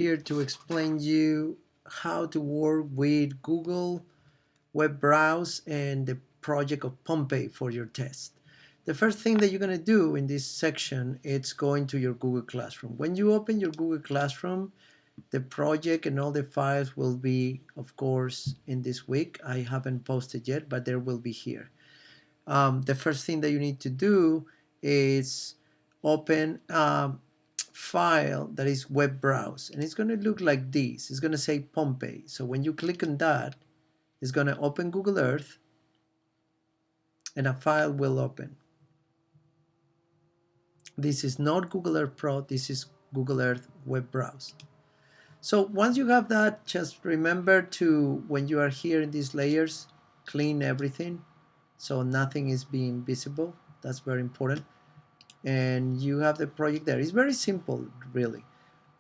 here to explain you how to work with Google Web Browse and the project of Pompeii for your test. The first thing that you're going to do in this section is go into your Google Classroom. When you open your Google Classroom, the project and all the files will be, of course, in this week. I haven't posted yet, but there will be here. The first thing that you need to do is open file that is web browse, and it's going to look like this. It's going to say Pompeii. So when you click on that, it's going to open Google Earth and a file will open. This is not Google Earth Pro, this is Google Earth web browse. So once you have that, just remember to, when you are here in these layers, clean everything so nothing is being visible. That's very important. And you have the project there. It's very simple, really.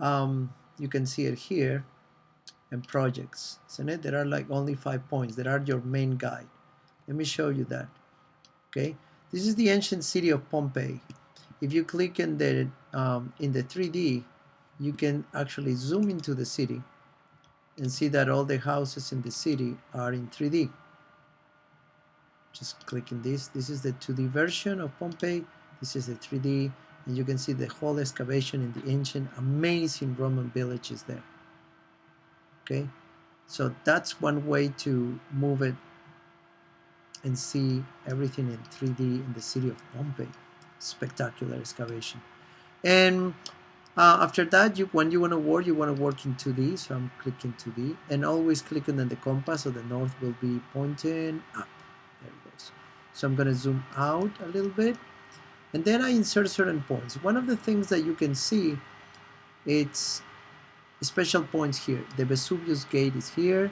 You can see it here, and projects, isn't it? There are like only 5 points that are your main guide. Let me show you that. Okay, this is the ancient city of Pompeii. If you click in the 3D, you can actually zoom into the city and see that all the houses in the city are in 3D. Just clicking this. This is the 2D version of Pompeii. This is the 3D, and you can see the whole excavation in the ancient, amazing Roman villages there. Okay, so that's one way to move it and see everything in 3D in the city of Pompeii. Spectacular excavation. And after that, when you want to work in 2D. So I'm clicking 2D, and always clicking on the compass, so the north will be pointing up. There it goes. So I'm going to zoom out a little bit. And then I insert certain points. One of the things that you can see, it's special points here. The Vesuvius Gate is here.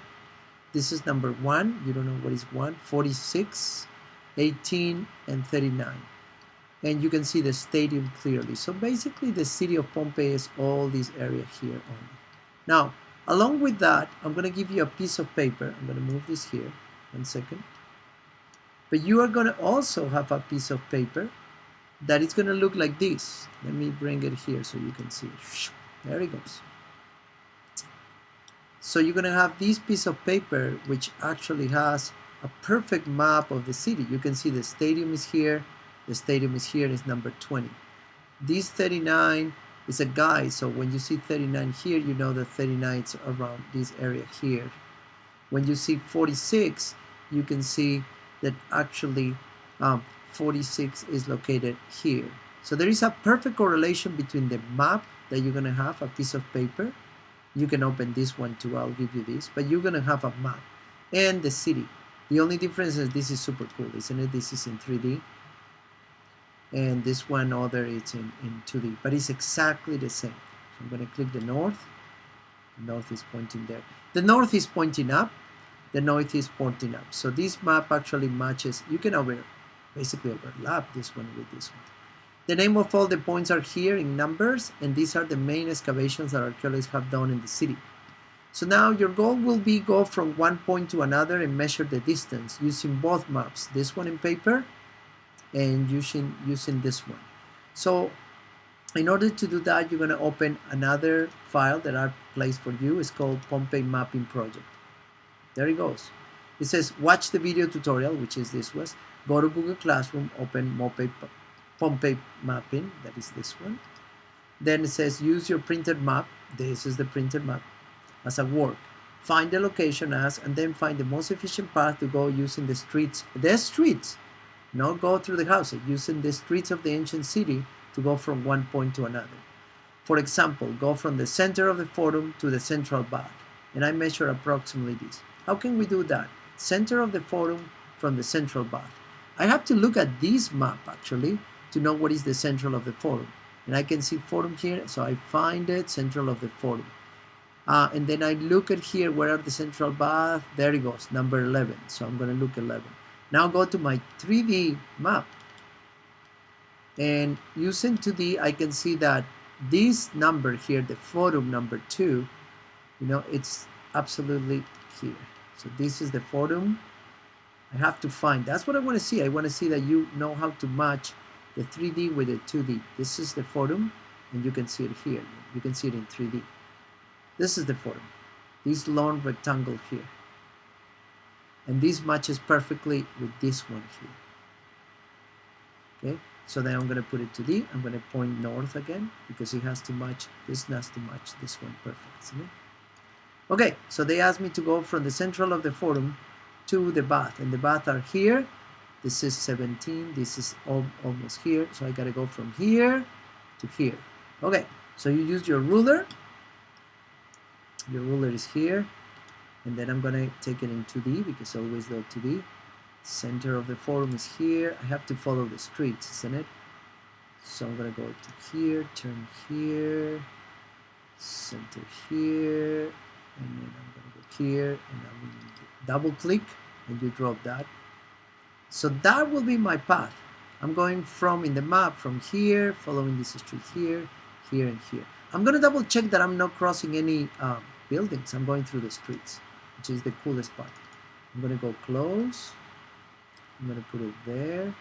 This is number 1. You don't know what is 1. 46, 18, and 39. And you can see the stadium clearly. So basically the city of Pompeii is all this area here only. Now, along with that, I'm going to give you a piece of paper. I'm going to move this here. 1 second. But you are going to also have a piece of paper that is going to look like this. Let me bring it here so you can see it. There it goes. So you're going to have this piece of paper which actually has a perfect map of the city. You can see the stadium is here. The stadium is here, is number 20. This 39 is a guide, so when you see 39 here, you know that 39 is around this area here. When you see 46, you can see that actually 46 is located here. So there is a perfect correlation between the map that you're going to have, a piece of paper. You can open this one too, I'll give you this, but you're going to have a map and the city. The only difference is this is super cool, isn't it? This is in 3D. And this one other is in 2D, but it's exactly the same. So I'm going to click the north. The north is pointing there. The north is pointing up. The north is pointing up. So this map actually matches. You can basically overlap this one with this one. The name of all the points are here in numbers, and these are the main excavations that archaeologists have done in the city. So now your goal will be go from one point to another and measure the distance using both maps, this one in paper and using this one. So in order to do that, you're going to open another file that I placed for you. It's called Pompeii Mapping Project. There it goes. It says watch the video tutorial, which is this was. Go to Google Classroom, open Pompeii Mapping, that is this one. Then it says use your printed map. This is the printed map as a work. Find the location as, and then find the most efficient path to go using the streets. Not go through the houses, using the streets of the ancient city to go from one point to another. For example, go from the center of the forum to the central bath. And I measure approximately this. How can we do that? Center of the forum from the central bath. I have to look at this map actually to know what is the central of the forum. And I can see forum here, so I find it, central of the forum. And then I look at here, where are the central bath? There it goes, number 11. So I'm going to look 11. Now go to my 3D map, and using 2D, I can see that this number here, the forum number 2, it's absolutely here. So this is the forum. I have to find, that's what I want to see. I want to see that you know how to match the 3D with the 2D. This is the forum, and you can see it here. You can see it in 3D. This is the forum, this long rectangle here. And this matches perfectly with this one here. Okay, so then I'm going to put it to D. I'm going to point north again because it has to match, this has to match this one perfect, isn't it? Okay, so they asked me to go from the central of the forum to the bath, and the bath are here. This is 17, this is almost here, so I gotta go from here to here. Okay, so you use your ruler is here, and then I'm gonna take it in 2D because I always go 2D. Center of the forum is here. I have to follow the streets, isn't it? So I'm gonna go to here, turn here, center here, and then I'm gonna go here, and I'm gonna double click, and you drop that. So that will be my path. I'm going from, in the map, from here, following this street here, here, and here. I'm gonna double check that I'm not crossing any buildings. I'm going through the streets, which is the coolest part. I'm gonna go close. I'm gonna put it there,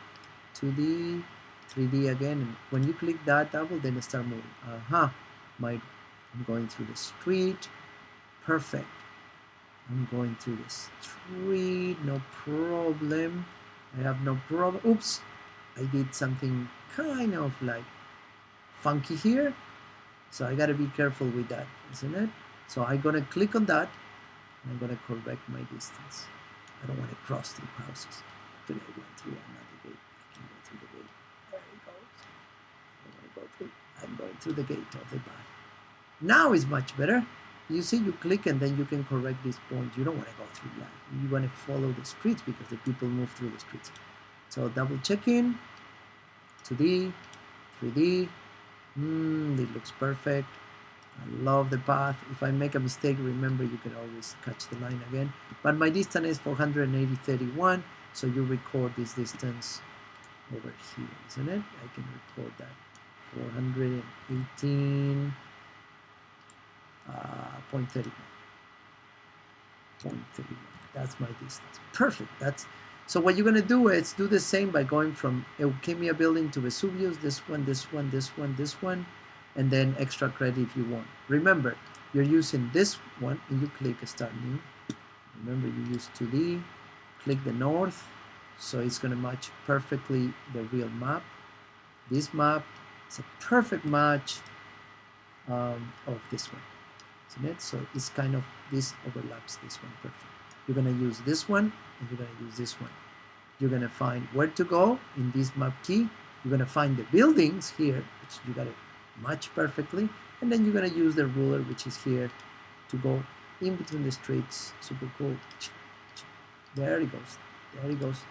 2D, 3D again, and when you click that, that will then start moving. I'm going through the street, perfect. I'm going through the street, no problem. I have no problem. Oops, I did something kind of like funky here, so I gotta be careful with that, isn't it? So I'm gonna click on that, and I'm gonna correct my distance. I don't want to cross through houses. Actually, I went through another gate. I can go through the gate. There it goes. I want to go through. I'm going through the gate of the bath. Now is much better. You see, you click and then you can correct this point. You don't want to go through that. You want to follow the streets because the people move through the streets. So double check in, 2D, 3D. It looks perfect. I love the path. If I make a mistake, remember you can always catch the line again. But my distance is 480.31, so you record this distance over here, isn't it? I can record that. 418. 0.31. That's my distance. Perfect. So what you're gonna do is do the same by going from Eukemia building to Vesuvius, this one, this one, this one, this one, and then extra credit if you want. Remember, you're using this one and you click Start New. Remember, you use 2D, click the north, so it's gonna match perfectly the real map. This map is a perfect match of this one. Isn't it? So it's kind of, this overlaps this one perfect. You're gonna use this one and you're gonna use this one. You're gonna find where to go in this map key. You're gonna find the buildings here, which you gotta match perfectly, and then you're gonna use the ruler, which is here, to go in between the streets. Super cool. There it goes. There it goes.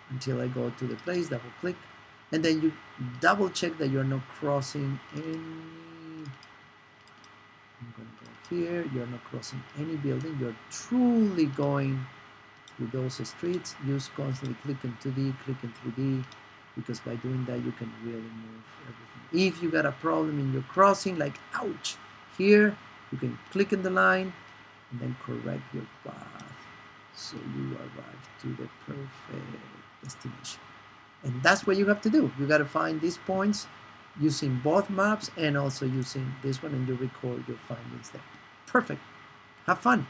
Until I go to the place, double click, and then you double check that you're not crossing any. I'm gonna go here. You're not crossing any building. You're truly going through those streets. Use constantly click in 2D, click in 3D, because by doing that you can really move everything. If you got a problem in your crossing, like ouch, here you can click in the line and then correct your path so you arrive to the perfect destination. And that's what you have to do. You got to find these points using both maps and also using this one, and you record your findings there. Perfect. Have fun.